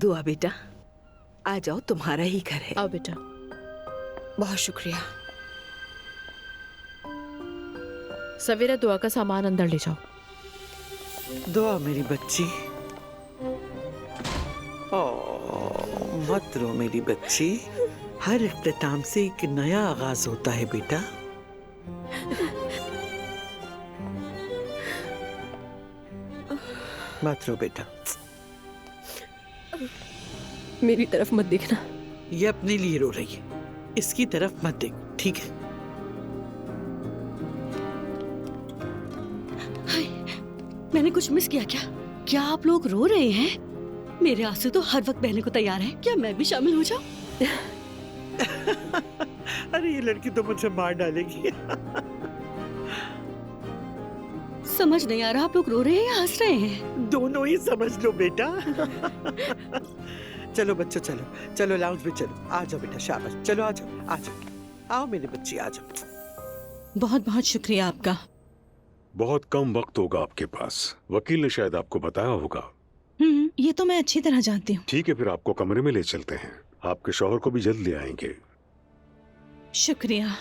दुआ बेटा, आ जाओ, तुम्हारा ही घर है। आओ बेटा। बहुत शुक्रिया। सवेरा दुआ का सामान अंदर ले जाओ। दुआ मेरी बच्ची। ओ, मत रो मेरी बच्ची। हर इख्तिताम से एक नया आगाज होता है बेटा। मत रो बेटा। मेरी तरफ मत देखना। ये अपने लिए रो रही है, इसकी तरफ मत देखो, ठीक है? हाय, मैंने कुछ मिस किया क्या? क्या आप लोग रो रहे हैं? मेरे आंसू तो हर वक्त बहने को तैयार है। क्या मैं भी शामिल हो जाऊं? अरे ये लड़की तो मुझे मार डालेगी। समझ नहीं आ रहा, आप लोग रो रहे हैं या हंस रहे हैं? दोनों ही समझ लो बेटा। चलो बच्चों, चलो चलो लाउंज में चलो। आ जाओ बेटा, शाबाश, चलो आ जाओ, आ जाओ, आओ मेरी बच्ची, आ जाओ। बहुत बहुत शुक्रिया आपका। बहुत कम वक्त होगा आपके पास, वकील ने शायद आपको बताया होगा। ये तो मैं अच्छी तरह जानती हूँ। ठीक है, फिर आपको कमरे में ले चलते हैं। आपके शौहर को भी जल्द ले आएंगे। शुक्रिया।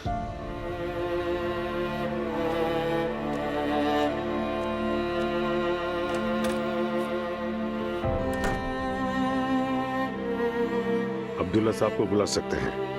अब्दुल्ला साहब को बुला सकते हैं।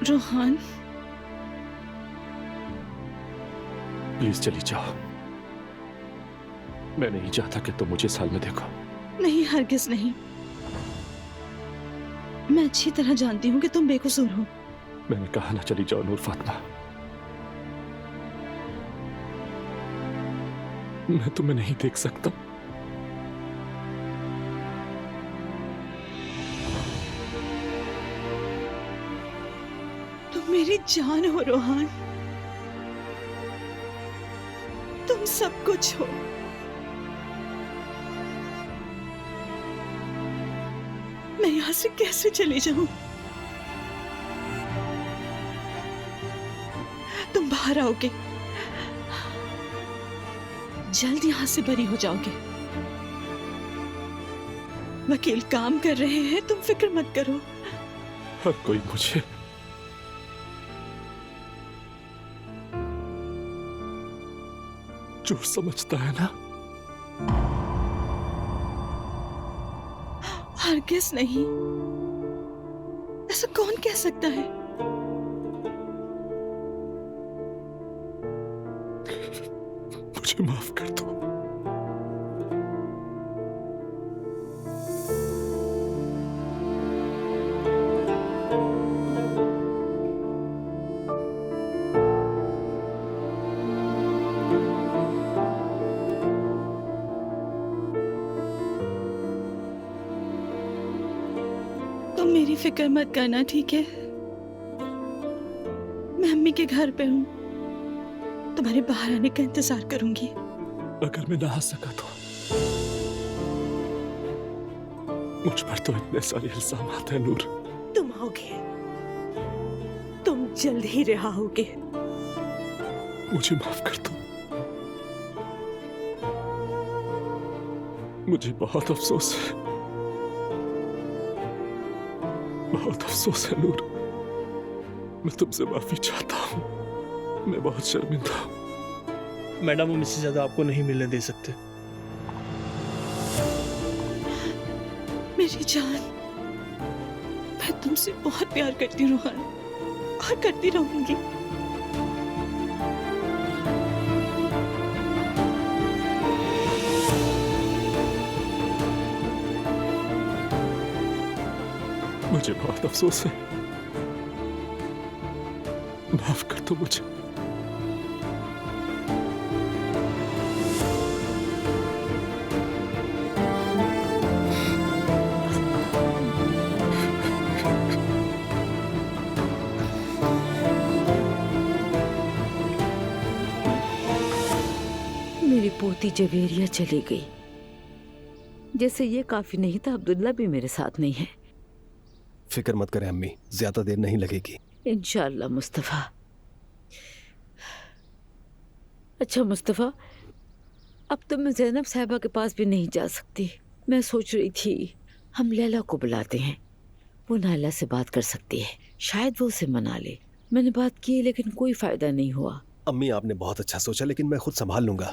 रोहान, प्लीज चली जाओ। मैं नहीं चाहता कि तुम मुझे इस हाल में देखो। नहीं, हरगिज नहीं। मैं अच्छी तरह जानती हूँ कि तुम बेकसूर हो। मैंने कहा ना चली जाओ नूर फातिमा। मैं तुम्हें नहीं देख सकता। तुम मेरी जान हो रोहान, तुम सब कुछ हो। मैं यहां से कैसे चली जाऊं? तुम बाहर आओगे, जल्द यहां से बरी हो जाओगे। वकील काम कर रहे हैं, तुम फिक्र मत करो। हर कोई मुझे चोर समझता है ना। हरगिज नहीं, ऐसा कौन कह सकता है? मुझे माफ कर दो। तुम मेरी फिक्र मत करना, ठीक है? मैं अम्मी के घर पे हूँ, तुम्हारे बाहर आने का इंतजार करूंगी। अगर मैं ना आ सका तो मुझ पर तो इतने सारे इल्जामात हैं नूर। तुम आओगे, तुम जल्द ही रिहा होगे। मुझे माफ कर दो। मुझे बहुत अफसोस है, बहुत अफसोस है नूर। मैं तुमसे माफी चाहता हूँ। मैं बहुत शर्मिंदा हूँ। मैडम, हम इससे ज्यादा आपको नहीं मिलने दे सकते। मेरी जान, मैं तुमसे बहुत प्यार करती हूँ रोहान, और करती रहूंगी। मुझे बहुत अफसोस है। माफ कर दो मुझे। मेरी पोती जवेरिया चली गई। जैसे ये काफी नहीं था, अब्दुल्ला भी मेरे साथ नहीं है। फिक्र मत करें अम्मी, ज्यादा देर नहीं लगेगी। इंशाअल्लाह मुस्तफ़ा। अच्छा मुस्तफ़ा, अब तो मैं ज़ैनब साहिबा के पास भी नहीं जा सकती। मैं सोच रही थी हम लैला को बुलाते हैं, वो नायला से बात कर सकती है, शायद वो उसे मना ले। मैंने बात की लेकिन कोई फायदा नहीं हुआ। अम्मी आपने बहुत अच्छा सोचा, लेकिन मैं खुद संभाल लूंगा।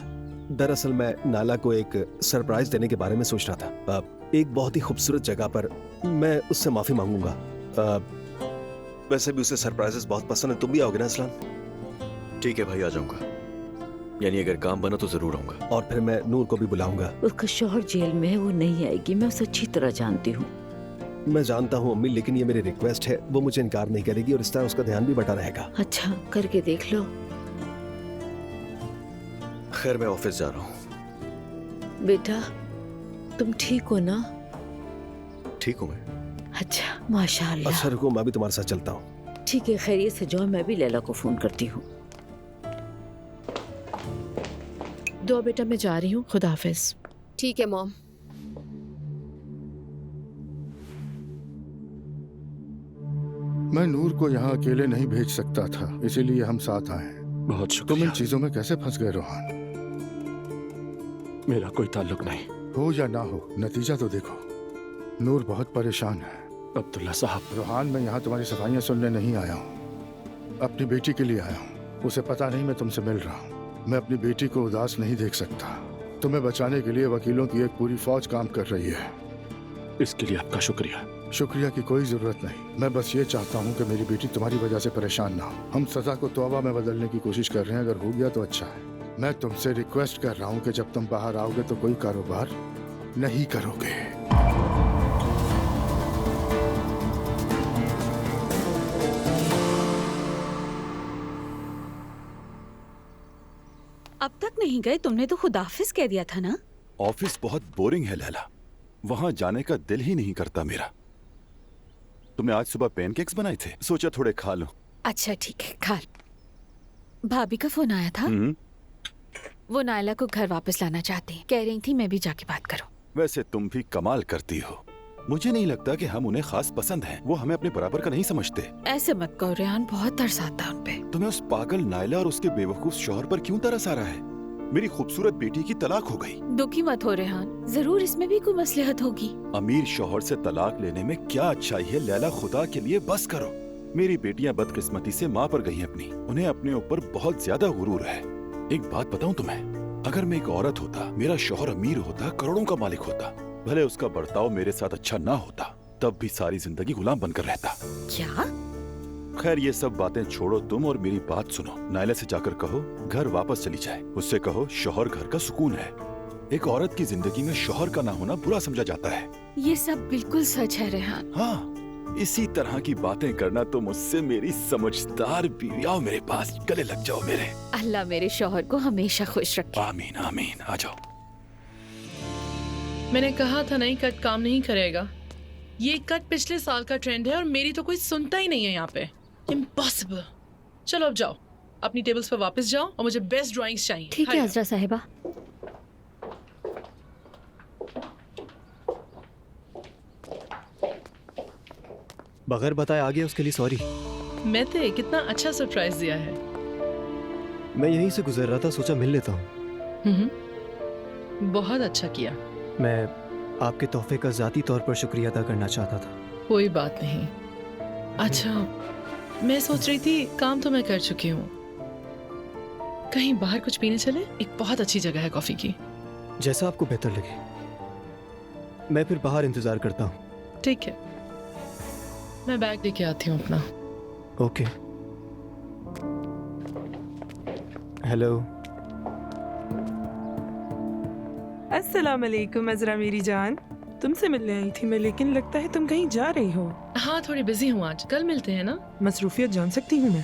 दरअसल मैं नाला को एक सरप्राइज देने के बारे में सोच रहा था। एक बहुत ही खूबसूरत जगह पर। मैं उससे माफी मांगूंगा। वैसे भी उसे सरप्राइजेस बहुत पसंद है। तुम भी आओगे ना इस्लाम? ठीक है भाई, आ जाऊंगा। यानी अगर काम बना तो जरूर आऊंगा। और फिर मैं नूर को भी बुलाऊंगा। उसका शौहर जेल में है, वो नहीं आएगी, मैं उसे अच्छी तरह जानती हूँ। मैं जानता हूँ अम्मी, लेकिन ये मेरी रिक्वेस्ट है। वो मुझे इनकार नहीं करेगी और इस तरह उसका ध्यान भी बटा रहेगा। अच्छा, करके देख लो। खैर मैं ऑफिस जा रहा हूँ। बेटा तुम ठीक हो ना? ठीक हूँ मैं। अच्छा माशाअल्लाह। अच्छा रुको, मैं भी तुम्हारे साथ चलता हूँ। ठीक है, खैरियत से जाओ। मैं भी लैला को फोन करती हूँ। दो बेटा, मैं जा रही हूँ। खुदा हाफिज। ठीक है मॉम। मैं नूर को यहाँ अकेले नहीं भेज सकता था, इसीलिए हम साथ आए हैं। बहुत तुम शुक्रिया। इन चीजों में कैसे फंस गए रोहान? मेरा कोई ताल्लुक नहीं। हो या ना हो, नतीजा तो देखो। नूर बहुत परेशान है। अब्दुल्ला साहब। रोहान, मैं यहाँ तुम्हारी सफाइयाँ सुनने नहीं आया हूँ, अपनी बेटी के लिए आया हूँ। उसे पता नहीं मैं तुमसे मिल रहा हूँ। मैं अपनी बेटी को उदास नहीं देख सकता। तुम्हें बचाने के लिए वकीलों की एक पूरी फौज काम कर रही है। इसके लिए आपका शुक्रिया। शुक्रिया की कोई जरूरत नहीं। मैं बस ये चाहता हूँ कि मेरी बेटी तुम्हारी वजह से परेशान ना हो। हम सजा को तौबा में बदलने की कोशिश कर रहे हैं। अगर हो गया तो अच्छा है। मैं तुमसे रिक्वेस्ट कर रहा हूँ कि जब तुम बाहर आओगे तो कोई कारोबार नहीं करोगे। अब तक नहीं गए? तुमने तो खुदाफिज कह दिया था ना। ऑफिस बहुत बोरिंग है लैला, वहां जाने का दिल ही नहीं करता मेरा। तुमने आज सुबह पैनकेक्स बनाए थे, सोचा थोड़े खा लो। अच्छा ठीक है, खा लो। भाभी का फोन आया था। वो नायला को घर वापस लाना चाहती हैं। कह रही थी मैं भी जाके बात करूं। वैसे तुम भी कमाल करती हो। मुझे नहीं लगता कि हम उन्हें खास पसंद हैं। वो हमें अपने बराबर का नहीं समझते। ऐसे मत कहो रेहान, बहुत तरस आता है उन पे। तुम्हें उस पागल नायला और उसके बेवकूफ शौहर पर क्यों तरस आ रहा है? मेरी खूबसूरत बेटी की तलाक हो गई। दुखी मत हो रेहान, जरूर इसमें भी कोई मसलहत होगी। अमीर शौहर से तलाक लेने में क्या अच्छाई है लैला? खुदा के लिए बस करो। मेरी बेटियां बदकिस्मती से माँ पर गई हैं अपनी। उन्हें अपने ऊपर बहुत ज्यादा गुरूर है। एक बात बताऊं तुम्हें, अगर मैं एक औरत होता, मेरा शौहर अमीर होता, करोड़ों का मालिक होता, भले उसका बर्ताव मेरे साथ अच्छा ना होता, तब भी सारी जिंदगी गुलाम बनकर रहता। क्या? खैर ये सब बातें छोड़ो तुम और मेरी बात सुनो। नायला से जाकर कहो घर वापस चली जाए। उससे कहो शौहर घर का सुकून है। एक औरत की जिंदगी में शौहर का ना होना बुरा समझा जाता है। ये सब बिल्कुल सच है रेहान। हाँ, इसी तरह की बातें करना तो मुझसे मेरी समझदार बीवी। आओ मेरे पास, गले लग जाओ मेरे। अल्लाह मेरे शौहर को हमेशा खुश रखे। आमीन आमीन। आ जाओ। मैंने कहा था नहीं, कट काम नहीं करेगा। ये कट पिछले साल का ट्रेंड है और मेरी तो कोई सुनता ही नहीं है यहाँ पे। इम्पॉसिबल। चलो अब जाओ, अपनी टेबल्स पर वापस जाओ और मुझे बेस्ट ड्राइंग्स चाहिए। ठीक है हजरा साहिबा। बगैर बताए आ गया, उसके लिए सॉरी। मैं तो कितना अच्छा सरप्राइज दिया है। मैं यहीं से गुजर रहा था, सोचा मिल लेता हूँ। बहुत अच्छा किया। मैं आपके तोहफे का जाती तौर पर शुक्रिया अदा करना चाहता था। कोई बात नहीं। अच्छा, मैं सोच रही थी काम तो मैं कर चुकी हूँ, कहीं बाहर कुछ पीने चले? एक बहुत अच्छी जगह है कॉफी की। जैसा आपको बेहतर लगे। मैं फिर बाहर इंतजार करता हूँ। ठीक है, मैं बैग लेके आती हूँ अपना। ओके। हेलो। अस्सलाम वालेकुम अज़रा मेरी जान। तुमसे मिलने आई थी मैं, लेकिन लगता है तुम कहीं जा रही हो। हाँ, थोड़ी बिजी हूँ आज, कल मिलते हैं ना। मसरूफियत जान सकती हूँ मैं?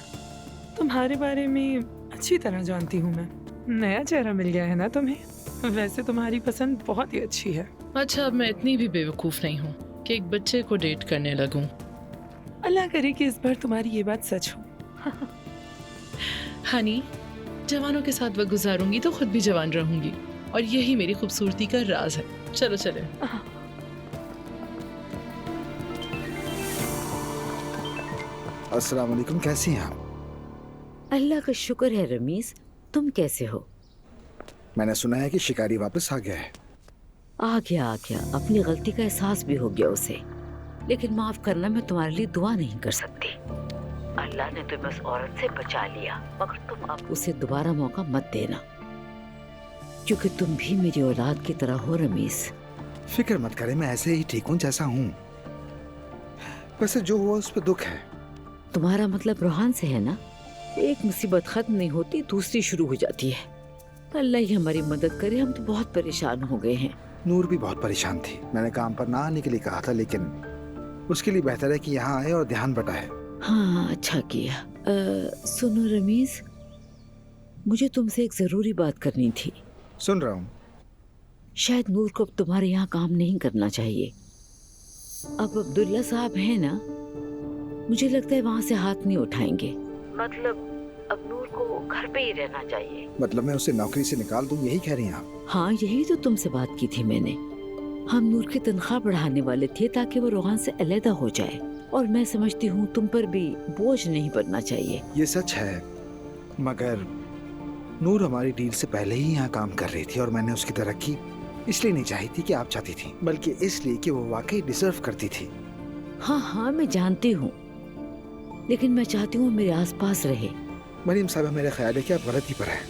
तुम्हारे बारे में अच्छी तरह जानती हूँ मैं। नया चेहरा मिल गया है ना तुम्हें? वैसे तुम्हारी पसंद बहुत ही अच्छी है। अच्छा, अब मैं इतनी भी बेवकूफ़ नहीं हूँ कि एक बच्चे को डेट करने लगूं। अल्लाह करे कि इस बार तुम्हारी ये बात सच हो। हनी, जवानों के साथ वक्त गुजारूंगी तो खुद भी जवान रहूंगी, और यही मेरी खूबसूरती का राज है। चलो चले। अस्सलाम वालेकुम, कैसी हैं आप? अल्लाह का शुक्र है रमीज, तुम कैसे हो? मैंने सुना है कि शिकारी वापस आ गया है। आ गया, अपनी गलती का एहसास भी हो गया उसे, लेकिन माफ करना, मैं तुम्हारे लिए दुआ नहीं कर सकती। अल्लाह ने तुम्हें उस औरत से बचा लिया, मगर तुम अब उसे दोबारा मौका मत देना, क्योंकि तुम भी मेरी औलाद की तरह हो रमीज। फिक्र मत करें, मैं ऐसे ही ठीक हूँ जैसा हूँ। वैसे जो हुआ उस पर दुख है। तुम्हारा मतलब रोहान से है ना? एक मुसीबत खत्म नहीं होती, दूसरी शुरू हो जाती है। अल्लाह ही हमारी मदद करे, हम तो बहुत परेशान हो गए हैं। नूर भी बहुत परेशान थी। मैंने काम पर ना आने के लिए कहा था, लेकिन उसके लिए बेहतर है कि यहाँ आए और ध्यान बटाए। हाँ, अच्छा किया। सुनो रमीज, मुझे तुमसे एक जरूरी बात करनी थी। सुन रहा हूँ। शायद नूर को अब तुम्हारे यहाँ काम नहीं करना चाहिए। अब अब्दुल्ला साहब हैं ना, मुझे लगता है वहाँ से हाथ नहीं उठाएंगे। मतलब अब नूर को घर पे ही रहना चाहिए। मतलब मैं उसे नौकरी से निकाल दूँ, यही कह रही हैं आप? हाँ, यही तो तुमसे बात की थी मैंने। हम नूर की तनख्वाह बढ़ाने वाले थे ताकि वो रोहान से अलहदा हो जाए, और मैं समझती हूँ तुम पर भी बोझ नहीं पड़ना चाहिए। ये सच है, मगर नूर हमारी डील से पहले ही यहाँ काम कर रही थी, और मैंने उसकी तरक्की इसलिए नहीं चाही थी कि आप चाहती थी, बल्कि इसलिए कि वो वाकई डिजर्व करती थी। हाँ, मैं जानती हूँ, लेकिन मैं चाहती हूँ मेरे आसपास रहे। मरीम साहब, मेरा ख्याल है कि आप गलती पर हैं।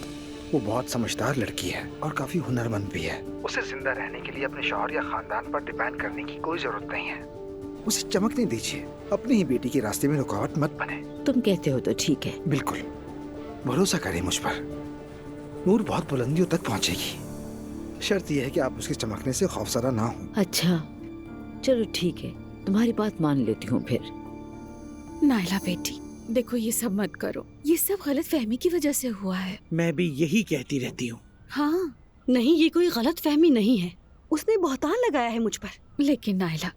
वो बहुत समझदार लड़की है और काफी हुनरमंद भी है। उसे जिंदा रहने के लिए अपने शौहर या खानदान पर डिपेंड करने की कोई जरूरत नहीं है। उसे चमकने दीजिए, अपनी ही बेटी के रास्ते में रुकावट मत बने। तुम कहते हो तो ठीक है। बिल्कुल, भरोसा करें मुझ पर। नूर बहुत बुलंदियों तक पहुंचेगी, शर्त यह है कि आप उसके चमकने से खौफजदा ना हो। अच्छा, चलो ठीक है, तुम्हारी बात मान लेती हूँ फिर। नायला बेटी, देखो ये सब मत करो, ये सब गलत फहमी की वजह से हुआ है। मैं भी यही कहती रहती हूँ। हाँ, नहीं, ये कोई गलत फहमी नहीं है, उसने बहतान लगाया है मुझ पर। लेकिन नायला,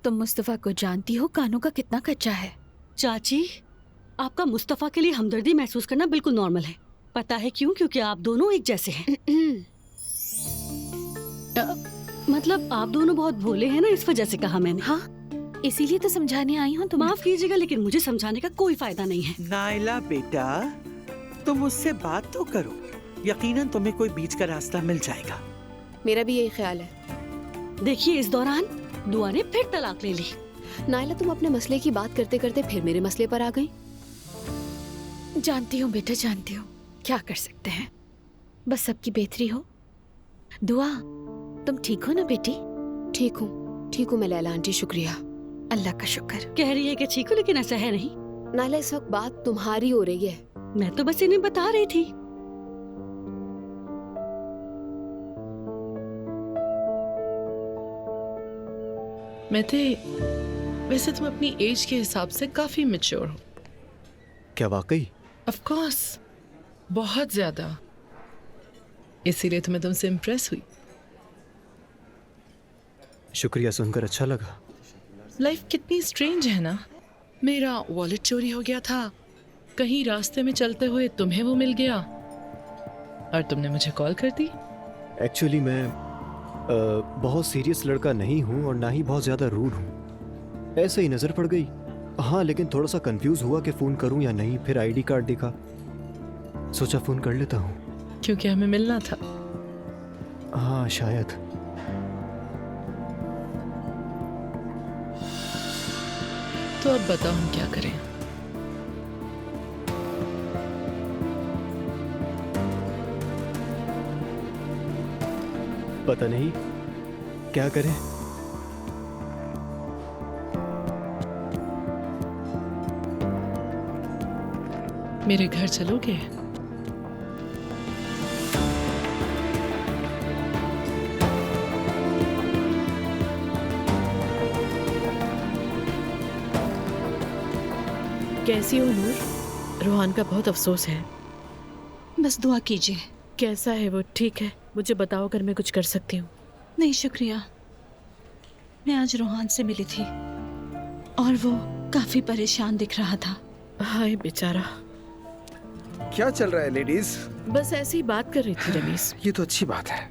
तुम मुस्तफा को जानती हो कानों का कितना कच्चा है। चाची, आपका मुस्तफा के लिए हमदर्दी महसूस करना बिल्कुल नॉर्मल है। पता है क्यों? क्योंकि आप दोनों एक जैसे हैं। मतलब आप दोनों बहुत भोले हैं ना, इस वजह से कहा मैंने। हाँ, इसीलिए तो समझाने आई हूँ। माफ कीजिएगा, लेकिन मुझे समझाने का कोई फायदा नहीं है। नायला बेटा, तुम मुझसे बात तो करो, यकीनन तुम्हें कोई बीच का रास्ता मिल जाएगा। मेरा भी यही ख्याल है। देखिए, इस दौरान दुआ ने फिर तलाक ले ली। नायला, तुम अपने मसले की बात करते करते फिर मेरे मसले पर आ गई। जानती हूँ बेटा, जानती हूँ, क्या कर सकते हैं, बस सबकी बेहतरी हो। दुआ, तुम ठीक हो ना बेटी? ठीक हूँ मैं लैला आंटी, शुक्रिया। अल्लाह का शुक्र। कह रही है कि ठीक हो, लेकिन ऐसा है नहीं। नायला, इस वक्त बात तुम्हारी हो रही है। मैं तो बस इन्हें बता रही थी। वैसे तुम अपनी एज के हिसाब से काफी मैच्योर हो। क्या वाकई? ऑफ कोर्स, बहुत ज्यादा, इसीलिए तो मैं तुमसे इम्प्रेस हुई। शुक्रिया, सुनकर अच्छा लगा। लाइफ कितनी स्ट्रेंज है ना। मेरा वॉलेट चोरी हो गया था, कहीं रास्ते में चलते हुए तुम्हें वो मिल गया, और तुमने मुझे कॉल कर दी। एक्चुअली मैं बहुत सीरियस लड़का नहीं हूँ और ना ही बहुत ज़्यादा रूड हूँ, ऐसे ही नज़र पड़ गई। हाँ, लेकिन थोड़ा सा कंफ्यूज हुआ कि फ़ोन करूँ या नहीं। फिर आईडी कार्ड देखा, सोचा फ़ोन कर लेता हूँ। क्योंकि हमें मिलना था। हाँ, शायद। तो अब बताओ हम क्या करें? पता नहीं क्या करें। मेरे घर चलोगे? कैसी हो नूर? रोहान का बहुत अफसोस है। बस दुआ कीजिए। कैसा है वो? ठीक है, मुझे बताओ अगर मैं कुछ कर सकती हूँ। नहीं शुक्रिया, मैं आज रोहान से मिली थी और वो काफी परेशान दिख रहा था। हाय बेचारा। क्या चल रहा है लेडीज? बस ऐसी ही बात कर रही थी रमीज। ये तो अच्छी बात है।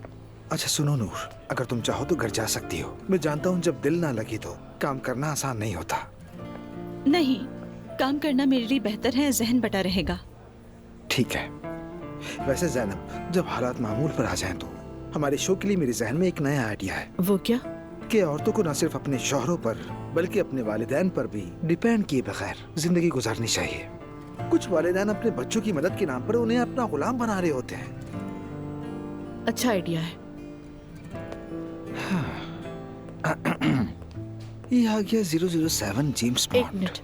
अच्छा सुनो नूर, अगर तुम चाहो तो घर जा सकती हो। मैं जानता हूँ जब दिल ना लगे तो काम करना आसान नहीं होता। नहीं, काम करना मेरे लिए बेहतर है, जहन बटा रहेगा। ठीक है। वैसे जैनब, जब हालात मामूल पर आ जाएं तो हमारे शो के लिए मेरे जहन में एक नया आइडिया है। वो क्या? कि औरतों को न सिर्फ अपने शौहरों पर बल्कि अपने वालिदैन पर भी डिपेंड किए बगैर जिंदगी गुजारनी चाहिए। कुछ वालिदैन अपने बच्चों की मदद के नाम पर उन्हें अपना गुलाम बना रहे होते हैं। अच्छा आइडिया है। ये आ गया 007 जेम्स बॉन्ड। एक मिनट।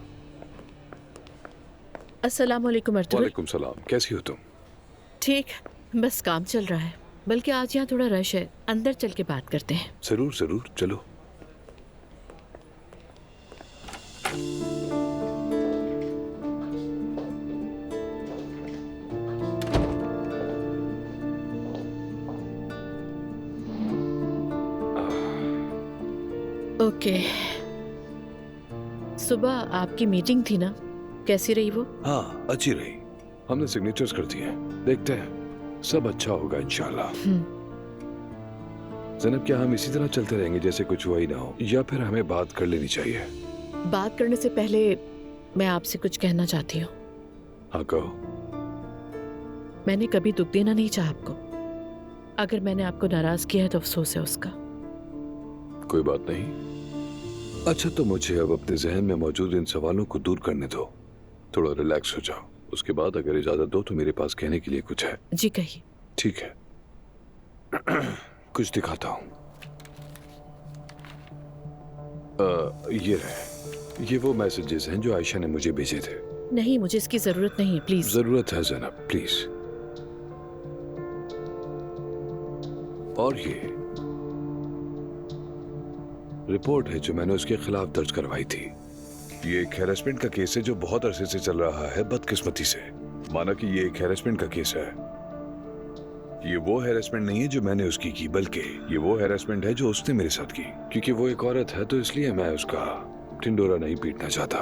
अस्सलाम वालेकुम अर्तुगरुल। वालेकुम सलाम, कैसी हो तुम? ठीक, बस काम चल रहा है। बल्कि आज यहाँ थोड़ा रश है, अंदर चल के बात करते हैं। जरूर जरूर, चलो। ओके। सुबह आपकी मीटिंग थी ना, कैसी रही वो? हाँ, अच्छी रही। हमने सिग्नेचर्स कर दिए, देखते हैं सब अच्छा होगा इंशाल्लाह। ज़ैनब, क्या हम इसी तरह चलते रहेंगे जैसे कुछ हुआ ही ना हो, या फिर हमें बात कर लेनी चाहिए? बात करने से पहले मैं आपसे कुछ कहना चाहती हूँ। हाँ कहो। मैंने कभी दुख देना नहीं चाहा आपको। अगर मैंने आपको नाराज किया है तो अफसोस है उसका। कोई बात नहीं। अच्छा, तो मुझे अब अपने जहन में मौजूद इन सवालों को दूर करने दो, थोड़ा रिलैक्स हो जाओ। उसके बाद अगर इजाजत दो तो मेरे पास कहने के लिए कुछ है। जी कहिए। ठीक है। कुछ दिखाता हूँ। ये रहे, ये वो मैसेजेस हैं जो आयशा ने मुझे भेजे थे। नहीं, मुझे इसकी जरूरत नहीं है, प्लीज। जरूरत है ज़ैनब, प्लीज। और ये रिपोर्ट है जो मैंने उसके खिलाफ दर्ज करवाई थी। ये एक हैरेसमेंट का केस है जो बहुत अरसे से चल रहा है, बदकिस्मती से। माना कि ये एक हैरेसमेंट का केस है। ये वो हैरेसमेंट नहीं है जो मैंने उसकी की, बल्कि ये वो हैरेसमेंट है जो उसने मेरे साथ की। क्योंकि वो एक औरत है तो इसलिए मैं उसका टिंडोरा नहीं पीटना चाहता।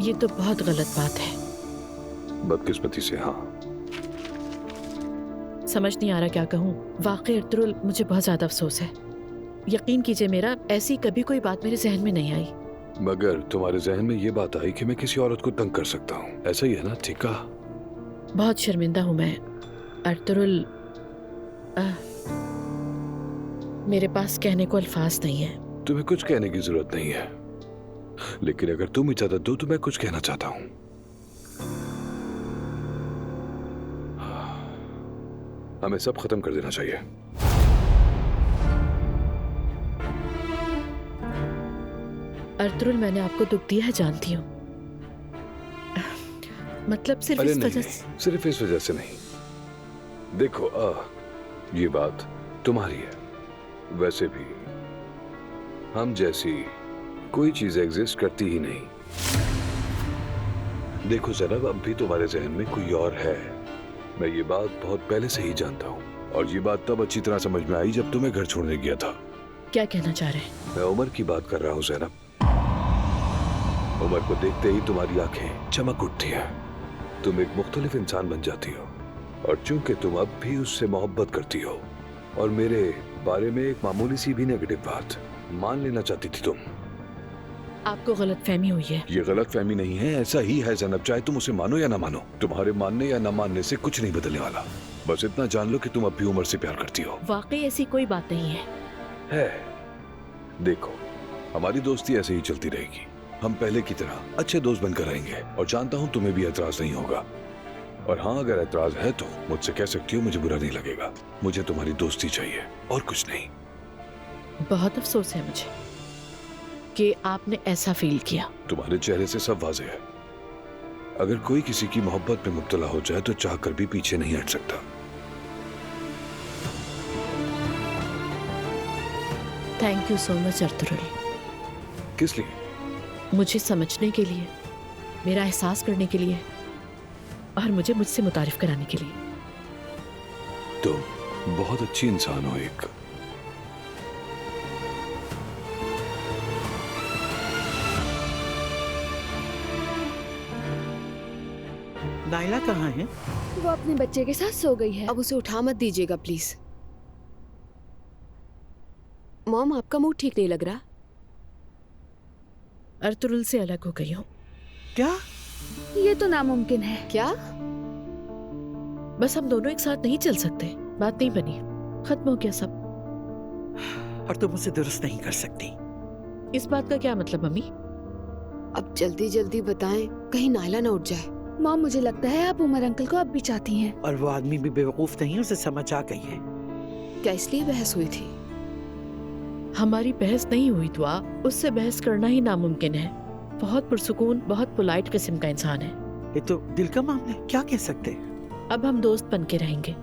ये तो बहुत गलत बात है। बदकिस्मती से, हाँ। समझ नहीं आ रहा क्या कहूँ। वाकई अर्तुगरुल, मुझे बहुत ज्यादा अफसोस है। यकीन कीजिए मेरा, ऐसी कभी कोई बात मेरे जहन में नहीं आई। मगर तुम्हारे जहन में ये बात आई कि मैं किसी औरत को तंग कर सकता हूँ, ऐसा ही है ना? ठीक कहा। बहुत शर्मिंदा हूँ मैं अर्तुगरुल। मेरे पास कहने को अल्फाज नहीं है। तुम्हें कुछ कहने की जरूरत नहीं है, लेकिन अगर तुम इजाजत दो तो मैं कुछ कहना चाहता हूँ। हमें सब खत्म कर देना चाहिए। अर्तुगरुल, मैंने आपको दुख दिया है, जानती हूँ। मतलब सिर्फ इस वजह से। सिर्फ इस वजह से नहीं। देखो, ये बात तुम्हारी है। वैसे भी हम जैसी कोई चीज एग्जिस्ट करती ही नहीं। देखो ज़ैनब, अब भी तुम्हारे जहन में कोई और है। मैं ये बात बहुत पहले से ही जानता हूँ, और ये बात तब अच्छी तरह समझ में आई जब तुम्हें घर छोड़ने गया था। क्या कहना चाह रहे हैं? मैं उमर की बात कर रहा हूँ ज़ैनब। उमर को देखते ही तुम्हारी आंखें चमक उठती हैं। तुम एक मुख्तलिफ इंसान बन जाती हो, और चूंकि तुम अब भी उससे मोहब्बत करती हो और मेरे बारे में एक मामूली सी भी नेगेटिव बात मान लेना चाहती थी तुम। आपको गलतफहमी हुई है। ये गलतफहमी नहीं है, ऐसा ही है ज़ैनब, चाहे तुम उसे मानो या ना मानो। तुम्हारे मानने या ना मानने से कुछ नहीं बदलने वाला। बस इतना जान लो कि तुम अब भी उमर से प्यार करती हो। वाकई ऐसी कोई बात नहीं है। देखो, हमारी दोस्ती ऐसे ही चलती रहेगी। हम पहले की तरह अच्छे दोस्त बनकर रहेंगे, और जानता हूँ तुम्हें भी एतराज नहीं होगा। और हाँ, अगर एतराज है तो मुझसे कह सकती हो, मुझे बुरा नहीं लगेगा। मुझे तुम्हारी दोस्ती चाहिए और कुछ नहीं। बहुत अफसोस है मुझे कि आपने ऐसा फील किया। तुम्हारे चेहरे से सब वाज़ेह है। अगर कोई किसी की मोहब्बत में मुब्तला हो जाए तो चाहकर भी पीछे नहीं हट सकता। Thank you so much Ertugrul. किस लिए? मुझे समझने के लिए, मेरा एहसास करने के लिए और मुझे मुझसे मुतारिफ कराने के लिए। तुम बहुत अच्छी इंसान हो एक। नायला कहाँ है? वो अपने बच्चे के साथ सो गई है। अब उसे उठा मत दीजिएगा प्लीज। मॉम, आपका मूड ठीक नहीं लग रहा। अर्तुरुल से अलग हो गई हूँ। क्या? ये तो नामुमकिन है। क्या? बस हम दोनों एक साथ नहीं चल सकते। बात नहीं बनी, खत्म हो गया सब। और तुम उसे दुरुस्त नहीं कर सकती। इस बात का क्या मतलब मम्मी? अब जल्दी जल्दी बताएं, कहीं नायला ना उठ जाए। मॉम, मुझे लगता है आप उमर अंकल को अब भी चाहती हैं। और वो आदमी भी बेवकूफ नहीं, उसे समझ आ गई है। क्या इसलिए बहस हुई थी? हमारी बहस नहीं हुई दुआ, उससे बहस करना ही नामुमकिन है। बहुत पुरसुकून, बहुत पोलाइट किस्म का इंसान है। ये तो दिल का मामला है, क्या कह सकते? अब हम दोस्त बन के रहेंगे,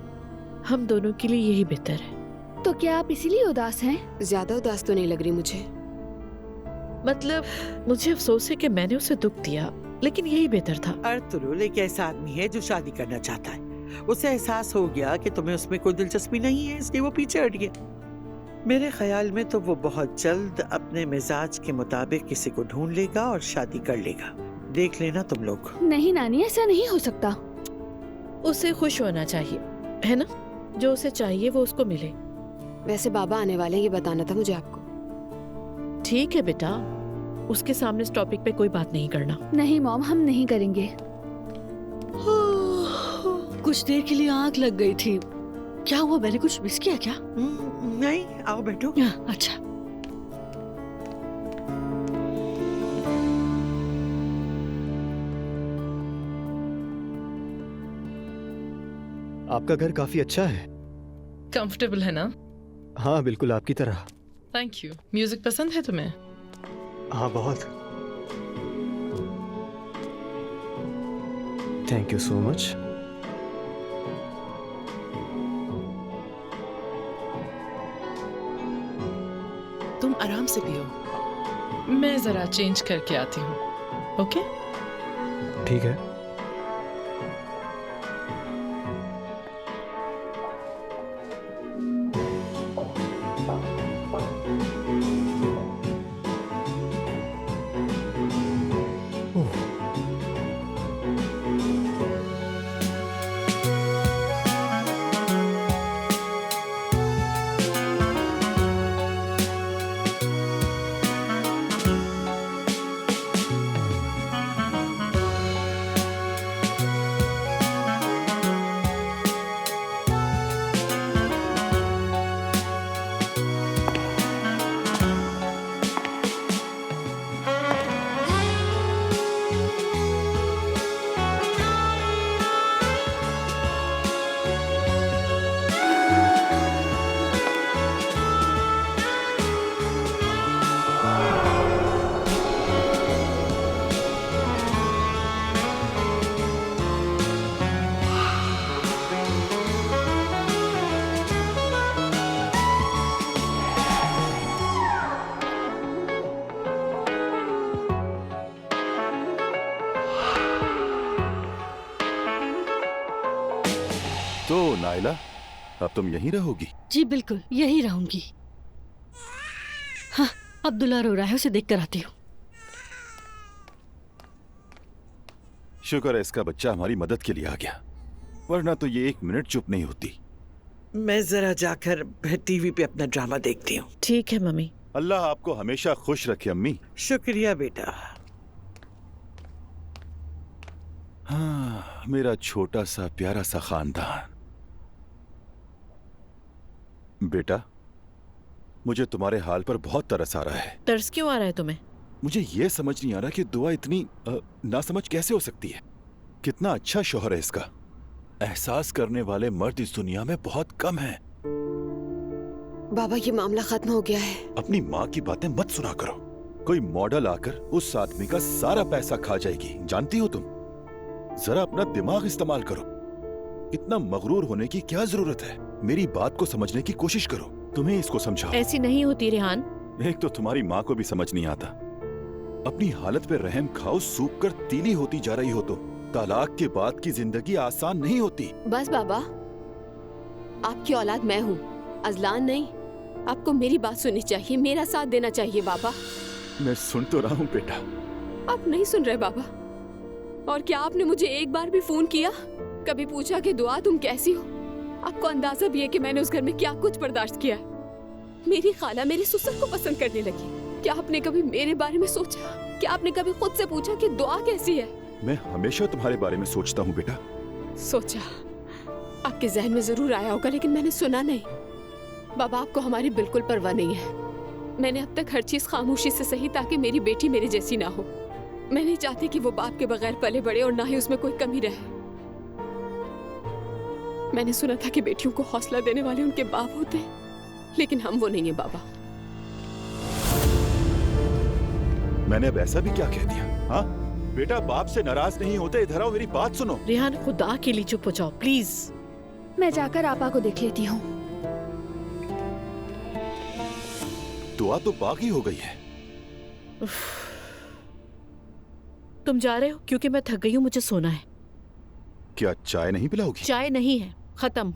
हम दोनों के लिए यही बेहतर है। तो क्या आप इसीलिए उदास हैं? ज्यादा उदास तो नहीं लग रही मुझे। मतलब मुझे अफसोस है कि मैंने उसे दुख दिया, लेकिन यही बेहतर था। अर्तुरुल एक ऐसा आदमी है जो शादी करना चाहता है। उसे एहसास हो गया कि तुम्हें उसमें कोई दिलचस्पी नहीं है, इसलिए वो पीछे हट गया। मेरे ख्याल में तो वो बहुत जल्द अपने मिजाज के मुताबिक किसी को ढूंढ लेगा और शादी कर लेगा। देख लेना तुम लोग। नहीं नानी, ऐसा नहीं हो सकता। उसे खुश होना चाहिए, है ना? जो उसे चाहिए वो उसको मिले। वैसे बाबा आने वाले हैं, ये बताना था मुझे आपको। ठीक है बेटा, उसके सामने इस टॉपिक पे कोई बात नहीं करना। नहीं मॉम, हम नहीं करेंगे। कुछ देर के लिए आग लग गई थी। क्या हुआ, मैंने कुछ मिस किया क्या? नहीं, आओ बैठो। अच्छा। आपका घर काफी अच्छा है। कंफर्टेबल है ना? हाँ बिल्कुल आपकी तरह। Thank you. म्यूजिक पसंद है तुम्हें? हाँ बहुत। Thank you so much. तुम आराम से पियो, मैं जरा चेंज करके आती हूँ। ओके? ठीक है। तो नायला, अब तुम यहीं रहोगी? जी बिल्कुल, यही रहूंगी। हाँ, अब्दुल्ला रो रहा है, उसे देख कर आती हूँ। शुक्र है इसका बच्चा हमारी मदद के लिए आ गया, वरना तो ये एक मिनट चुप नहीं होती। मैं जरा जाकर टीवी पे अपना ड्रामा देखती हूँ। ठीक है मम्मी। अल्लाह आपको हमेशा खुश रखे अम्मी। शुक्रिया बेटा। हाँ, मेरा छोटा सा प्यारा सा खानदान। बेटा, मुझे तुम्हारे हाल पर बहुत तरस आ रहा है। तरस क्यों आ रहा है तुम्हें? मुझे ये समझ नहीं आ रहा कि दुआ इतनी नासमझ कैसे हो सकती है। कितना अच्छा शौहर है इसका। एहसास करने वाले मर्द इस दुनिया में बहुत कम हैं। बाबा, ये मामला खत्म हो गया है। अपनी माँ की बातें मत सुना करो। कोई मॉडल आकर उस आदमी का सारा पैसा खा जाएगी, जानती हो तुम। जरा अपना दिमाग इस्तेमाल करो। इतना मगरूर होने की क्या जरूरत है? मेरी बात को समझने की कोशिश करो। तुम्हें इसको समझाओ। ऐसी नहीं होती रेहान। एक तो तुम्हारी माँ को भी समझ नहीं आता, अपनी हालत पे रहम खाओ, सूख कर तीली होती जा रही हो तो। तलाक के बाद की जिंदगी आसान नहीं होती। बस बाबा, आपकी औलाद मैं हूँ, अजलान नहीं। आपको मेरी बात सुननी चाहिए, मेरा साथ देना चाहिए बाबा। मैं सुन तो रहा हूँ बेटा। आप नहीं सुन रहे बाबा। और क्या आपने मुझे एक बार भी फोन किया, कभी पूछा कि दुआ तुम कैसी हो? आपको अंदाजा भी है कि मैंने उस घर में क्या कुछ बर्दाश्त किया। मेरी खाला मेरे ससुर को पसंद करने लगी। क्या आपने कभी मेरे बारे में सोचा? क्या आपने कभी खुद से पूछा कि दुआ कैसी है? मैं हमेशा तुम्हारे बारे में सोचता हूँ बेटा। सोचा, आपके जहन में जरूर आया होगा, लेकिन मैंने सुना नहीं। बाबा, आपको हमारी बिल्कुल परवाह नहीं है। मैंने अब तक हर चीज खामोशी से सही, ताकि मेरी बेटी मेरे जैसी ना हो। मैं नहीं चाहती कि वो बाप के बगैर पले बड़े और ना ही उसमें कोई कमी रहे। मैंने सुना था कि बेटियों को हौसला देने वाले उनके बाप होते हैं, लेकिन हम वो नहीं है बाबा। मैंने अब ऐसा भी क्या कह दिया? हाँ बेटा, बाप से नाराज नहीं होते। इधर आओ, मेरी बात सुनो। रेहान, खुदा के लिए चुप हो जाओ प्लीज। मैं जाकर आपा को देख लेती हूँ। दुआ तो बाकी हो गई है। तुम जा रहे हो? क्योंकि मैं थक गई हूँ, मुझे सोना है। क्या चाय नहीं पिलाओगी? चाय नहीं है, खत्म।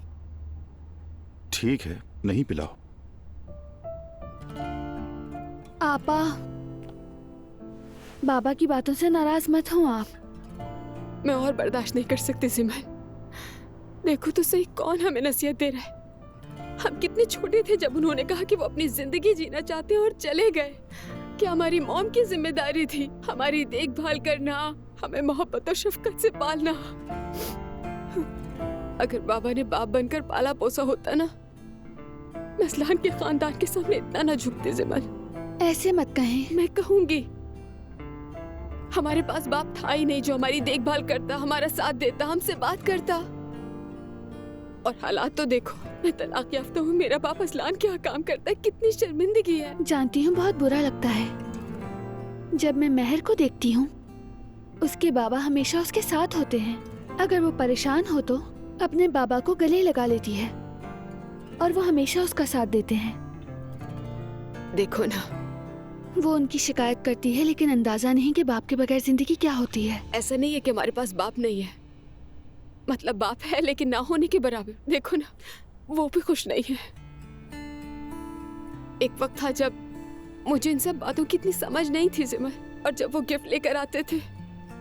ठीक है, नहीं पिलाओ। आपा, बाबा की बातों से नाराज मत हो आप। मैं और बर्दाश्त नहीं कर सकती सिमरन। देखो तो सही, कौन हमें नसीहत दे रहा है। हम कितने छोटे थे जब उन्होंने कहा कि वो अपनी जिंदगी जीना चाहते हैं और चले गए। क्या हमारी मॉम की जिम्मेदारी थी हमारी देखभाल करना, हमें मोहब्बत और शफकत से पालना। अगर बाबा ने बाप बनकर पाला पोसा होता ना, मैं असलान के खानदान के सामने इतना ना झुकते सिमरन। ऐसे मत कहें। मैं कहूंगी। हमारे पास बाप था ही नहीं जो हमारी देखभाल करता, हमारा साथ देता, हमसे बात करता। और हालात तो देखो, मैं तलाक याफ्ता हूँ, मेरा बाप असलान क्या काम करता है, कितनी शर्मिंदगी है। जानती हूँ, बहुत बुरा लगता है। जब मैं महर को देखती हूँ, उसके बाबा हमेशा उसके साथ होते हैं। अगर वो परेशान हो तो अपने बाबा को गले लगा लेती है और वो हमेशा उसका साथ देते हैं। देखो ना, वो उनकी शिकायत करती है, लेकिन अंदाजा नहीं कि बाप के बगैर जिंदगी क्या होती है। ऐसा नहीं है कि हमारे पास बाप नहीं है, मतलब बाप है लेकिन ना होने के बराबर। देखो ना, वो भी खुश नहीं है। एक वक्त था जब मुझे इन सब बातों की इतनी समझ नहीं थी सिमर, और जब वो गिफ्ट लेकर आते थे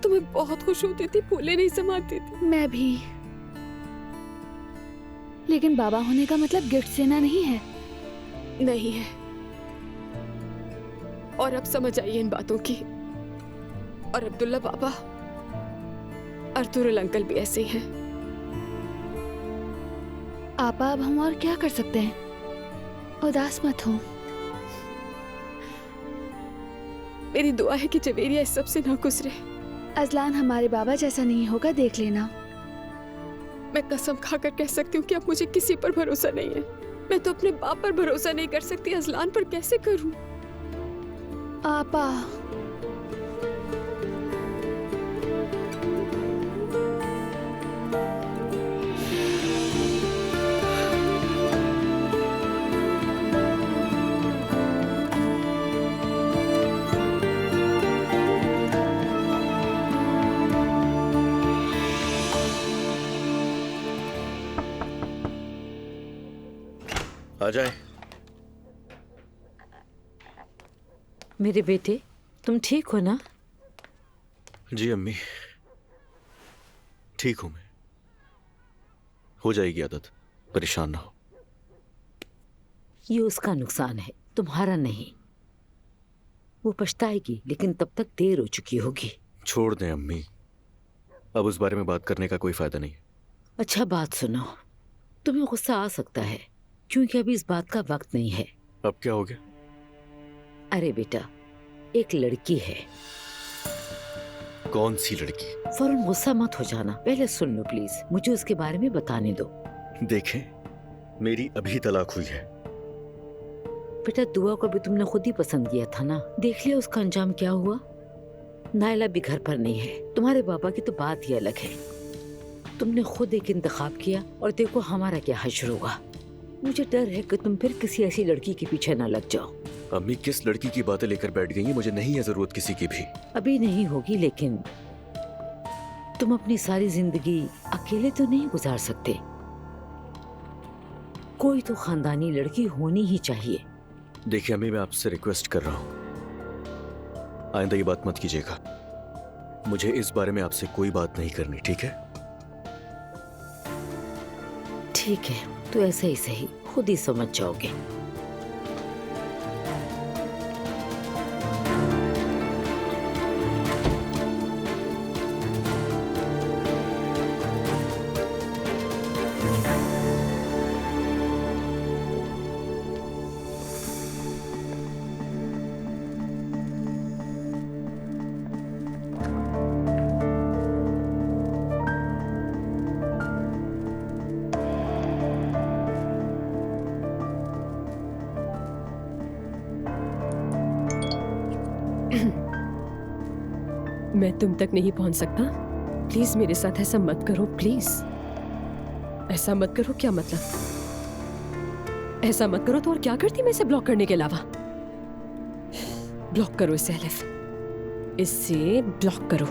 तो मैं बहुत खुश होती थी, फूले नहीं समाती थी। मैं भी। लेकिन बाबा होने का मतलब गिफ्ट देना नहीं है। नहीं है। और अब समझ आई इन बातों की। और अब्दुल्ला बाबा, अर्तुगरुल अंकल भी ऐसे ही हैं। आपा, अब हम और क्या कर सकते हैं? उदास मत हो। मेरी दुआ है कि जवेरिया इस सब से ना गुजरे। अजलान हमारे बाबा जैसा नहीं होगा, देख लेना। मैं कसम खाकर कह सकती हूँ कि अब मुझे किसी पर भरोसा नहीं है। मैं तो अपने बाप पर भरोसा नहीं कर सकती, अजलान पर कैसे करूँ? आपा, आ जाए। मेरे बेटे, तुम ठीक हो ना? जी अम्मी, ठीक हूं मैं। हो जाएगी आदत, परेशान ना हो। ये उसका नुकसान है, तुम्हारा नहीं। वो पछताएगी, लेकिन तब तक देर हो चुकी होगी। छोड़ दें अम्मी, अब उस बारे में बात करने का कोई फायदा नहीं। अच्छा बात सुनो, तुम्हें गुस्सा आ सकता है क्योंकि अभी इस बात का वक्त नहीं है। अब क्या हो गया? अरे बेटा, एक लड़की है। कौन सी लड़की? फौरन गुस्सा मत हो जाना, पहले सुन लो प्लीज, मुझे उसके बारे में बताने दो। देखें, मेरी अभी तलाक हुई है। बेटा, दुआ को भी तुमने खुद ही पसंद किया था ना, देख लिया उसका अंजाम क्या हुआ। नायला भी घर पर नहीं है, तुम्हारे पापा की तो बात ही अलग है। तुमने खुद एक इंतखाब किया और देखो हमारा क्या हश्र होगा। मुझे डर है कि तुम फिर किसी ऐसी लड़की के पीछे ना लग जाओ। अम्मी किस लड़की की बातें लेकर बैठ गई हैं? मुझे नहीं है जरूरत किसी की भी। अभी नहीं होगी, लेकिन तुम अपनी सारी जिंदगी अकेले तो नहीं गुजार सकते। कोई तो खानदानी लड़की होनी ही चाहिए। देखिए अम्मी, मैं आपसे रिक्वेस्ट कर रहा हूं, आइंदा ये बात मत कीजिएगा। मुझे इस बारे में आपसे कोई बात नहीं करनी, ठीक है? ठीक है, तो ऐसा ही सही, खुद ही समझ जाओगे। मैं तुम तक नहीं पहुंच सकता। प्लीज मेरे साथ ऐसा मत करो, प्लीज ऐसा मत करो। क्या मतलब? ऐसा मत करो तो और क्या करती मैं इसे ब्लॉक करने के अलावा? ब्लॉक करो इसे एलिफ, इसे ब्लॉक करो।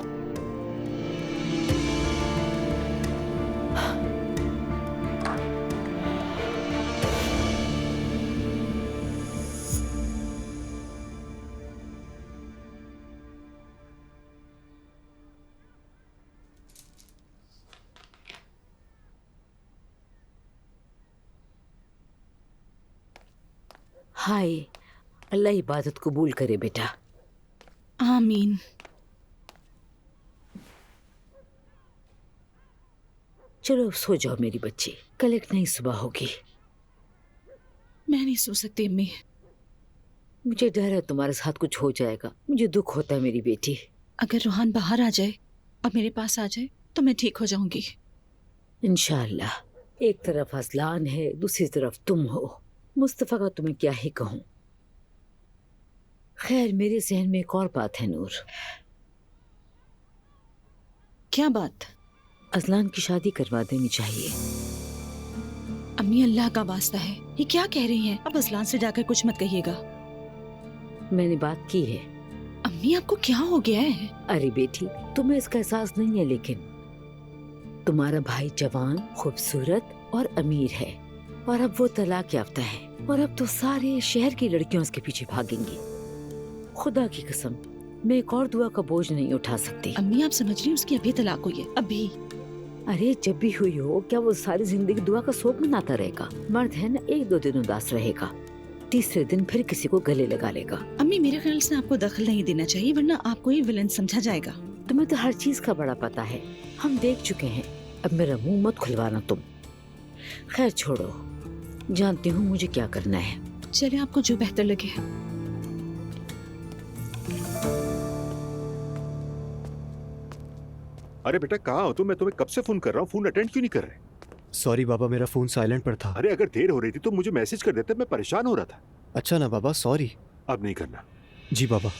हाय, अल्लाह इबादत कबूल करे बेटा। आमीन। चलो अब सो जाओ मेरी बच्ची, कल एक नई सुबह होगी। मैं नहीं सो सकती अम्मी। मुझे डर है तुम्हारे साथ कुछ हो जाएगा। मुझे दुख होता है मेरी बेटी। अगर रूहान बाहर आ जाए और मेरे पास आ जाए तो मैं ठीक हो जाऊंगी। इंशाअल्लाह। एक तरफ असलान है, दूसरी तरफ तुम हो। मुस्तफ़ा का तुम्हें क्या ही कहूँ। खैर, मेरे जहन में एक और बात है नूर। क्या बात? अजलान की शादी करवा देनी चाहिए। अम्मी अल्लाह का वास्ता है, ये क्या कह रही हैं? अब अजलान से जाकर कुछ मत कहिएगा। मैंने बात की है। अम्मी आपको क्या हो गया है? अरे बेटी, तुम्हें इसका एहसास नहीं है, लेकिन तुम्हारा भाई जवान, खूबसूरत और अमीर है, और अब वो तलाक याफ्ता है, और अब तो सारे शहर की लड़कियां उसके पीछे भागेंगी। खुदा की कसम, मैं एक और दुआ का बोझ नहीं उठा सकती। अम्मी आप समझ रही हैं, उसकी अभी तलाक हुई है, अभी। अरे जब भी हुई हो, क्या वो सारी जिंदगी दुआ का शौक मनाता रहेगा? मर्द है ना, एक दो दिन उदास रहेगा, तीसरे दिन फिर किसी को गले लगा लेगा। अम्मी मेरे ख्याल से आपको दखल नहीं देना चाहिए, वरना आपको ही विलन समझा जाएगा। तुम्हें तो हर चीज का बड़ा पता है, हम देख चुके हैं। अब मेरा मुंह मत खुलवाना तुम। खैर छोड़ो, जानती हूँ मुझे क्या करना है। चले, आपको जो बेहतर लगे। अरे बेटा कहाँ हो तुम? मैं तुम्हें कब से फोन कर रहा हूँ, फोन अटेंड क्यों नहीं कर रहे? सॉरी बाबा, मेरा फोन साइलेंट पर था। अरे अगर देर हो रही थी तो मुझे मैसेज कर देते, मैं परेशान हो रहा था। अच्छा ना बाबा, सॉरी। अब नहीं करना। जी बाबा।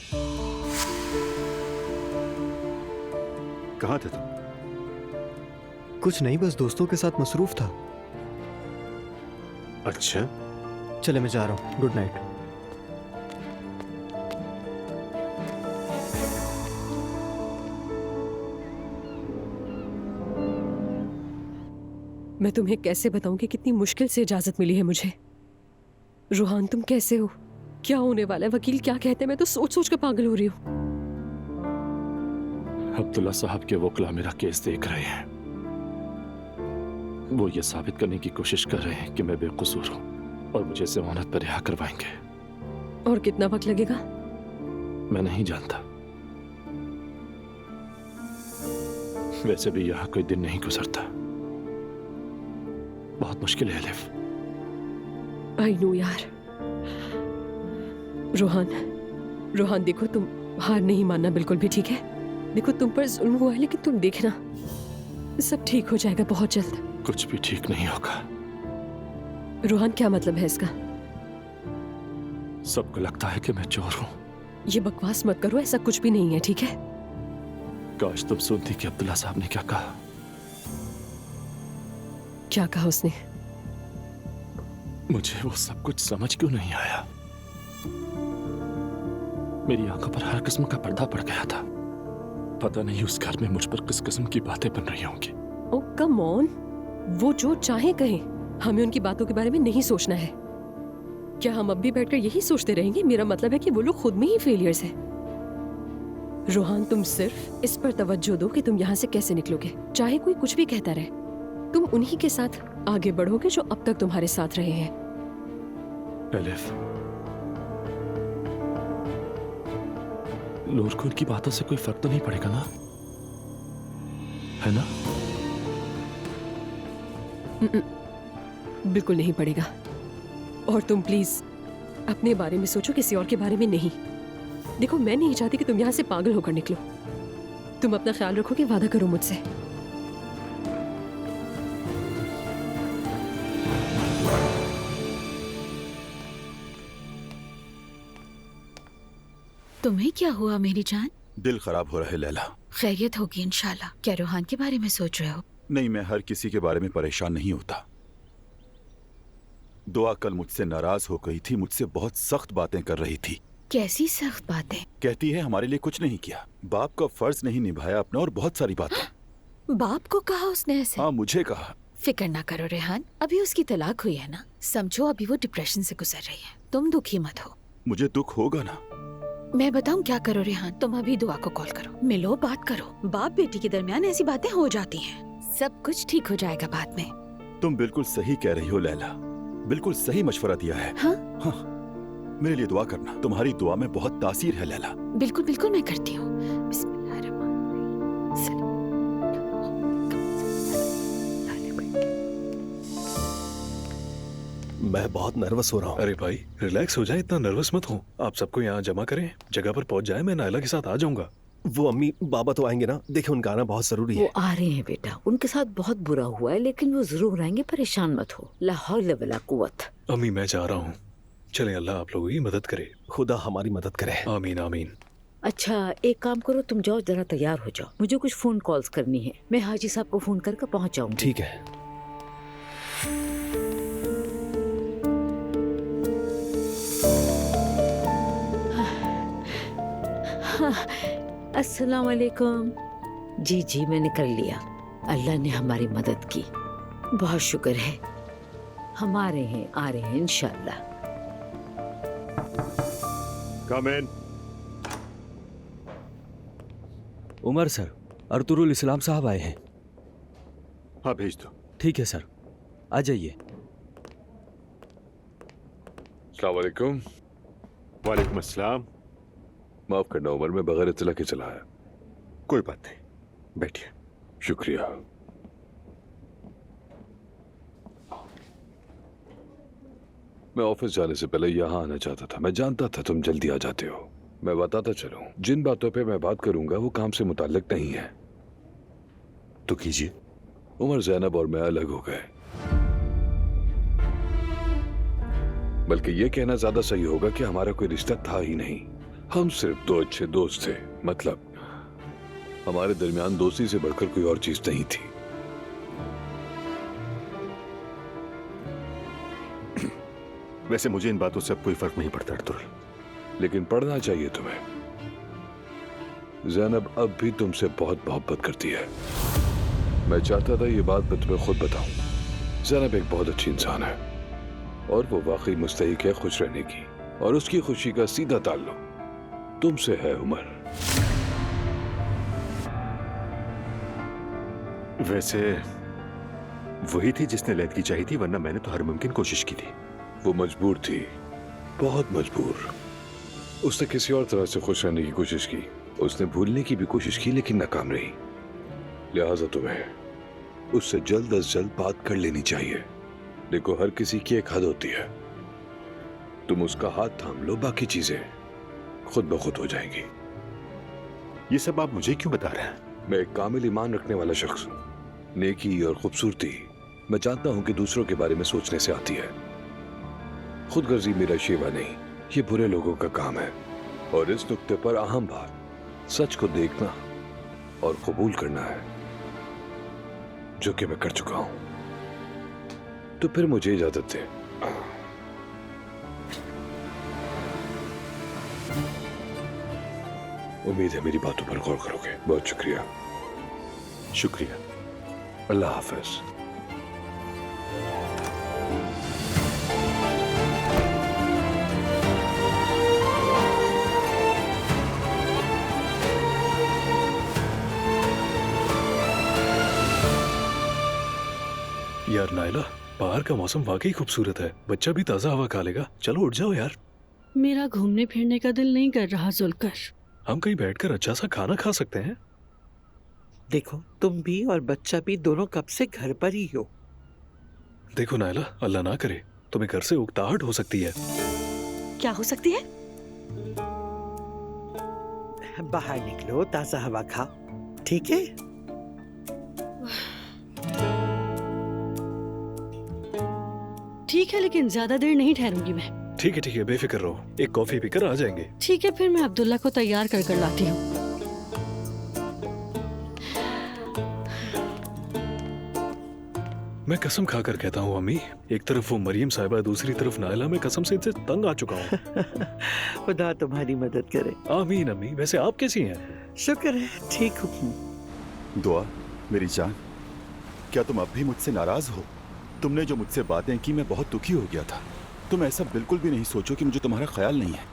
कहाँ थे तुम? कुछ नहीं, बस दोस्तों के साथ मसरूफ था। अच्छा, चले मैं जा रहा हूँ, गुड नाइट। मैं तुम्हें कैसे बताऊं कि कितनी मुश्किल से इजाजत मिली है मुझे। रूहान तुम कैसे हो? क्या होने वाला है? वकील क्या कहते हैं? मैं तो सोच सोच कर पागल हो रही हूँ। अब्दुल्ला साहब के वकील मेरा केस देख रहे हैं। वो ये साबित करने की कोशिश कर रहे हैं कि मैं बेकसूर हूँ और मुझे जमानत पर रिहा करवाएंगे। और कितना वक्त लगेगा? मैं नहीं जानता। वैसे भी यहाँ कोई दिन नहीं गुजरता। बहुत मुश्किल है एलिफ। आई नो यार। रोहान देखो, तुम हार नहीं मानना बिल्कुल भी, ठीक है? देखो तुम पर जुल्म हुआ है, लेकिन तुम देखना सब ठीक हो जाएगा बहुत जल्द। कुछ भी ठीक नहीं होगा। रोहान क्या मतलब है इसका? सबको लगता है कि मैं चोर हूँ। ये बकवास मत करो, ऐसा कुछ भी नहीं है, ठीक है? काश तुम सुनती कि अब्दुल्ला साहब ने क्या कहा। क्या कहा उसने? मुझे वो सब कुछ समझ क्यों नहीं आया। मेरी आंखों पर हर किस्म का पर्दा पड़ गया था। पता नहीं उस घर में मुझ पर किस किस्म की बातें बन रही होंगी। ओ कम ऑन, वो जो चाहे कहें, हमें उनकी बातों के बारे में नहीं सोचना है। क्या हम अब भी बैठकर यही सोचते रहेंगे? मेरा मतलब है कि वो लोग खुद में ही फेलियर्स हैं। रोहान, तुम सिर्फ इस पर तवज्जो दो कि तुम यहाँ से कैसे निकलोगे। चाहे कोई कुछ भी कहता रहे, तुम उन्हीं के साथ आगे बढ़ोगे जो अब तक तुम्हारे साथ रहे हैं। एलिफ, नूर को उनकी बातों से कोई फर्क तो नहीं पड़ेगा ना, है ना? बिल्कुल नहीं पड़ेगा। और तुम प्लीज अपने बारे में सोचो, किसी और के बारे में नहीं। देखो, मैं नहीं चाहती कि तुम यहाँ से पागल होकर निकलो। तुम अपना ख्याल रखोगे, वादा करो मुझसे। तुम्हें क्या हुआ मेरी जान? दिल खराब हो रहा है लैला। खैरियत होगी इंशाल्लाह। क्या रोहान के बारे में सोच रहे हो? नहीं, मैं हर किसी के बारे में परेशान नहीं होता। दुआ कल मुझसे नाराज हो गई थी, मुझसे बहुत सख्त बातें कर रही थी। कैसी सख्त बातें? कहती है हमारे लिए कुछ नहीं किया, बाप का फर्ज नहीं निभाया अपना, और बहुत सारी बातें। बाप को कहा उसने ऐसे? हाँ, मुझे कहा। फिक्र ना करो रेहान, अभी उसकी तलाक हुई है ना। समझो अभी वो डिप्रेशन से गुजर रही है। तुम दुखी मत हो। मुझे दुख होगा ना। मैं बताऊं क्या करो रेहान, तुम अभी दुआ को कॉल करो, मिलो, बात करो। बाप बेटी के दरमियान ऐसी बातें हो जाती हैं। सब कुछ ठीक हो जाएगा बाद में। तुम बिल्कुल सही कह रही हो लैला, बिल्कुल सही मशवरा दिया है। हाँ? हाँ, मेरे लिए दुआ करना। तुम्हारी दुआ में बहुत तासीर है लैला। बिल्कुल बिल्कुल मैं करती हूँ। मैं बहुत नर्वस हो रहा हूँ। अरे भाई रिलैक्स हो जाए, इतना नर्वस मत हो। आप सबको यहाँ जमा करें, जगह पर पहुँच जाए, मैं नायला के साथ आ जाऊंगा। वो अम्मी बाबा तो आएंगे ना, देखे उनका आना बहुत जरूरी है। वो आ रहे हैं बेटा, उनके साथ बहुत बुरा हुआ है, लेकिन वो जरूर आएंगे, परेशान मत हो। ला हौल वला कुव्वत। अम्मी मैं जा रहा हूँ, चलें, अल्लाह आप लोगों की मदद करे। खुदा हमारी मदद करे। आमीन आमीन। अच्छा एक काम करो, तुम जाओ, जरा तैयार हो जाओ, मुझे कुछ फोन कॉल्स करनी है। मैं हाजी साहब को फोन करके पहुँच जाऊंगी। ठीक है। अस्सलाम वालेकुम। जी जी मैंने कर लिया, अल्लाह ने हमारी मदद की, बहुत शुक्र है। हम आ रहे हैं, आ रहे हैं इंशाल्लाह। कम इन। उमर सर, अर्तुरुल इस्लाम साहब आए हैं। हाँ भेज दो। ठीक है सर, आ जाइए। अस्सलाम वालेकुम। वालेकुम अस्सलाम। माफ करना उमर, मैं बगैर इत्तला के चला है। कोई बात नहीं, बैठिए। शुक्रिया। मैं ऑफिस जाने से पहले यहाँ आना चाहता था। मैं जानता था तुम जल्दी आ जाते हो। मैं बताता चलूं, जिन बातों पे मैं बात करूंगा वो काम से मुताल्लिक नहीं है। तो कीजिए। उमर, ज़ैनब और मैं अलग हो गए। बल्कि ये कहना ज्यादा सही होगा कि हमारा कोई रिश्ता था ही नहीं। हम सिर्फ दो अच्छे दोस्त थे। मतलब हमारे दरमियान दोस्ती से बढ़कर कोई और चीज नहीं थी। वैसे मुझे इन बातों से अब कोई फर्क नहीं पड़ता अर्तुरुल, लेकिन पढ़ना चाहिए तुम्हें। ज़ैनब अब भी तुमसे बहुत मोहब्बत करती है। मैं चाहता था ये बात मैं तुम्हें खुद बताऊं। ज़ैनब एक बहुत अच्छी इंसान है और वो वाकई मुस्तहिक है खुश रहने की, और उसकी खुशी का सीधा ताल्लुक तुमसे है उमर। वैसे वही थी जिसने लैद की चाहिए थी, वरना मैंने तो हर मुमकिन कोशिश की थी। वो मजबूर थी, बहुत मजबूर। उसने किसी और तरह से खुश रहने की कोशिश की, उसने भूलने की भी कोशिश की, लेकिन नाकाम रही। लिहाजा तुम्हें उससे जल्द अज जल्द बात कर लेनी चाहिए। देखो, हर किसी की एक हद होती है। तुम उसका हाथ थाम लो, बाकी चीजें खुद ब खुद हो जाएंगी। ये सब आप मुझे क्यों बता रहे हैं? मैं एक कामिल ईमान रखने वाला शख्स हूँ। नेकी और खूबसूरती मैं जानता हूँ कि दूसरों के बारे में सोचने से आती है। खुदगर्जी मेरा शेवा नहीं, ये बुरे लोगों का काम है। और इस नुक्ते पर अहम बात, सच को देखना और कबूल करना है, जो कि मैं कर चुका हूं। तो फिर मुझे इजाजत दे। उम्मीद है मेरी बातों पर गौर करोगे। बहुत शुक्रिया। शुक्रिया। अल्लाह हाफिज। यार नायला, बाहर का मौसम वाकई खूबसूरत है। बच्चा भी ताज़ा हवा खा लेगा। चलो उठ जाओ यार। मेरा घूमने फिरने का दिल नहीं कर रहा जुलकर। हम कहीं बैठकर अच्छा सा खाना खा सकते हैं। देखो, तुम भी और बच्चा भी दोनों कब से घर पर ही हो। देखो नायला, अल्लाह ना करे तुम्हें घर से उकताहट हो सकती है। क्या हो सकती है? बाहर निकलो, ताजा हवा खाओ, ठीक है? ठीक है, लेकिन ज्यादा देर नहीं ठहरूंगी मैं। ठीक है, बेफिक्र रहो। एक कॉफी पीकर आ जाएंगे। ठीक है, फिर मैं अब्दुल्ला को तैयार कर लाती हूँ। मैं कसम खाकर कहता हूँ अम्मी, एक तरफ वो मरियम साहिबा, दूसरी तरफ नायला। मैं कसम से इनसे तंग आ चुका हूँ। खुदा तुम्हारी मदद करे। आमीन अम्मी। वैसे आप कैसी हैं? शुक्र है, ठीक हूँ। दुआ, मेरी जान, क्या तुम अब भी मुझसे नाराज हो? तुमने जो मुझसे बातें की, मैं बहुत दुखी हो गया था। तुम ऐसा बिल्कुल भी नहीं सोचो कि मुझे तुम्हारा ख्याल नहीं है।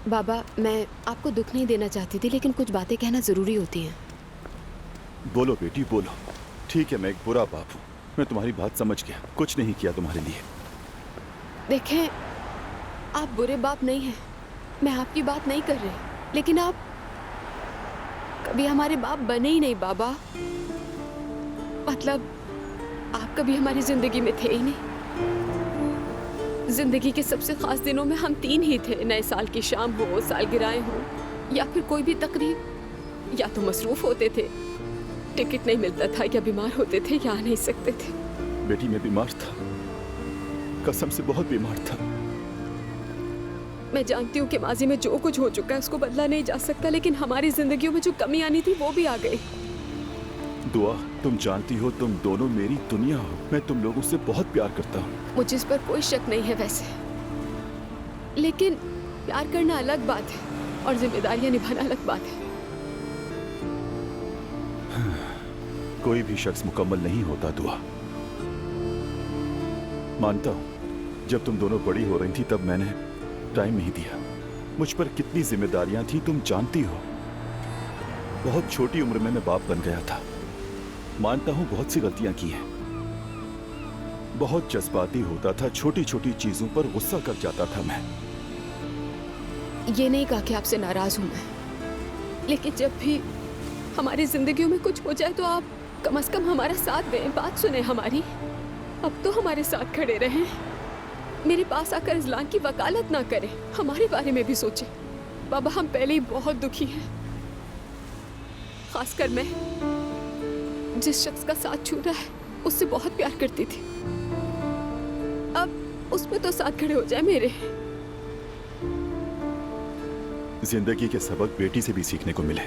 बाबा, मैं आपको दुख नहीं देना चाहती थी, लेकिन कुछ बातें कहना जरूरी होती हैं। बोलो बेटी, बोलो। ठीक है, मैं एक बुरा बाप हूँ। मैं तुम्हारी बात समझ गया। कुछ नहीं किया तुम्हारे लिए। देखें, आप बुरे बाप नहीं हैं। मैं आपकी बात नहीं कर रही, लेकिन आप कभी हमारे बाप बने ही नहीं बाबा। मतलब आप कभी हमारी जिंदगी में थे ही नहीं। जिंदगी के सबसे खास दिनों में हम तीन ही थे। नए साल की शाम हो, सालगिरहें हो, या फिर कोई भी तकरीब। या तो मसरूफ होते थे, टिकट नहीं मिलता था, या बीमार होते थे, या आ नहीं सकते थे। बेटी, मैं बीमार था, कसम से बहुत बीमार था। मैं जानती हूँ कि माजी में जो कुछ हो चुका है उसको बदला नहीं जा सकता, लेकिन हमारी जिंदगियों में जो कमी आनी थी वो भी आ गई। दुआ, तुम जानती हो तुम दोनों मेरी दुनिया हो। मैं तुम लोगों से बहुत प्यार करता हूँ। मुझे इस पर कोई शक नहीं है वैसे, लेकिन प्यार करना अलग बात है और जिम्मेदारियां निभाना अलग बात है। कोई भी शख्स मुकम्मल नहीं होता दुआ। मानता हूँ जब तुम दोनों बड़ी हो रही थी तब मैंने टाइम नहीं दिया। मुझ पर कितनी जिम्मेदारियां थी तुम जानती हो। बहुत छोटी उम्र में मैं बाप बन गया था। मानता हूँ बहुत सी गलतियां की हैं। बहुत जज्बाती होता था, छोटी छोटी चीजों पर गुस्सा कर जाता था मैं। ये नहीं कहा कि आपसे नाराज हूं मैं, लेकिन जब भी हमारी जिंदगियों में कुछ हो जाए तो आप कम से कम हमारा साथ दें, बात सुने हमारी। अब तो हमारे साथ खड़े रहें, मेरे पास आकर इस्लाम की वकालत ना करें, हमारे बारे में भी सोचें। बाबा, हम पहले ही बहुत दुखी हैं, खासकर मैं जिस शख्स का साथ छूटा है उससे बहुत प्यार करती थी। अब उसमें तो साथ खड़े हो जाए मेरे। जिंदगी के सबक बेटी से भी सीखने को मिले।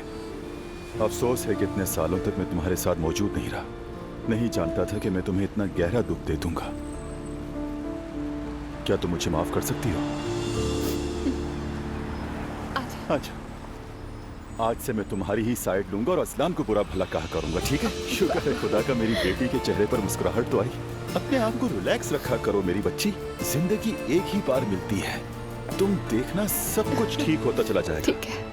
अफसोस है कि इतने सालों तक मैं तुम्हारे साथ मौजूद नहीं रहा। नहीं जानता था कि मैं तुम्हें इतना गहरा दुख दे दूंगा। क्या तुम मुझे माफ कर सकती हो? अच्छा, आज से मैं तुम्हारी ही साइड लूंगा और असलाम को बुरा भला कहा करूंगा, ठीक है? शुक्र है खुदा का मेरी बेटी के चेहरे पर मुस्कुराहट तो आई। अपने आप को रिलैक्स रखा करो मेरी बच्ची। जिंदगी एक ही बार मिलती है, तुम देखना सब कुछ ठीक होता चला जाएगा। ठीक है।